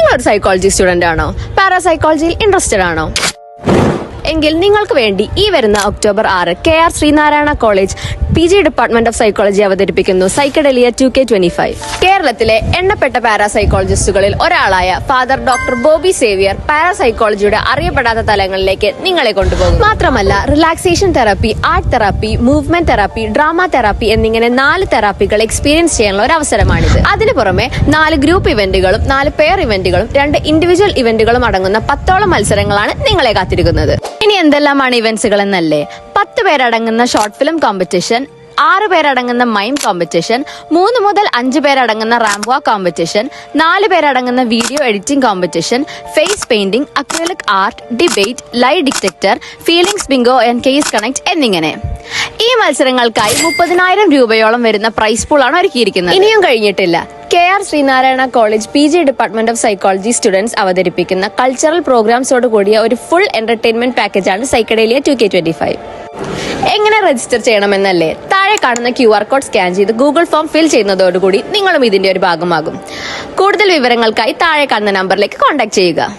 നിങ്ങളൊരു psychology student ആണോ? പാരാസൈക്കോളജിയിൽ interested ആണോ? എങ്കിൽ നിങ്ങൾക്ക് വേണ്ടി ഈ വരുന്ന October 6 KR Sreenarayana college PG department of psychology അവതരിപ്പിക്കുന്നു സൈക്കഡെലിയ 2K25. കേരളത്തിലെ എണ്ണപ്പെട്ട പാരാസൈക്കോളജിസ്റ്റുകളിൽ ഒരാളായ ഫാദർ ഡോക്ടർ ബോബി സേവിയർ പാരാസൈക്കോളജിയുടെ അറിയപ്പെടാത്ത തലങ്ങളിലേക്ക് നിങ്ങളെ കൊണ്ടുപോകും. മാത്രമല്ല relaxation therapy, art therapy, movement therapy, drama therapy എന്നിങ്ങനെ 4 തെറാപ്പികൾ എക്സ്പീരിയൻസ് ചെയ്യാനുള്ള ഒരു അവസരമാണിത്. അതിനു പുറമെ 4 ഗ്രൂപ്പ് ഇവന്റുകളും 4 പെയർ ഇവന്റുകളും 2 ഇൻഡിവിജ്വൽ ഇവന്റുകളും അടങ്ങുന്ന 10ഓളം മത്സരങ്ങളാണ് നിങ്ങളെ കാത്തിരിക്കുന്നത്. ഇനി എന്തെല്ലാമാണ് ഇവന്റ്സുകൾ എന്നല്ലേ? 10 പേരടങ്ങുന്ന ഷോർട്ട് ഫിലിം കോമ്പറ്റീഷൻ, 6 പേരടങ്ങുന്ന മൈം കോമ്പറ്റീഷൻ, 3 മുതൽ 5 പേരടങ്ങുന്ന റാംപ് വാക്ക് കോമ്പറ്റീഷൻ, 4 പേരടങ്ങുന്ന video editing competition, face painting, acrylic art, debate, lie detector, feelings bingo and case connect എന്നിങ്ങനെ. ഈ മത്സരങ്ങൾക്കായി 30,000 രൂപയോളം വരുന്ന പ്രൈസ് പൂളാണ് ഒരുക്കിയിരിക്കുന്നത്. ഇനിയും കഴിഞ്ഞിട്ടില്ല. KR Sreenarayana college PG department of psychology students അവതരിപ്പിക്കുന്ന കൾച്ചറൽ പ്രോഗ്രാംസോട് കൂടിയ ഒരു ഫുൾ എന്റർടൈൻമെന്റ് പാക്കേജാണ് സൈക്കഡെലിയ 2K25. എങ്ങനെ രജിസ്റ്റർ ചെയ്യണമെന്നല്ലേ? താഴെ കാണുന്ന QR കോഡ് സ്കാൻ ചെയ്ത് ഗൂഗിൾ ഫോം ഫിൽ ചെയ്യുന്നതോടുകൂടി നിങ്ങളും ഇതിന്റെ ഒരു ഭാഗമാകും. കൂടുതൽ വിവരങ്ങൾക്കായി താഴെ കാണുന്ന നമ്പറിലേക്ക് കോൺടാക്ട് ചെയ്യുക.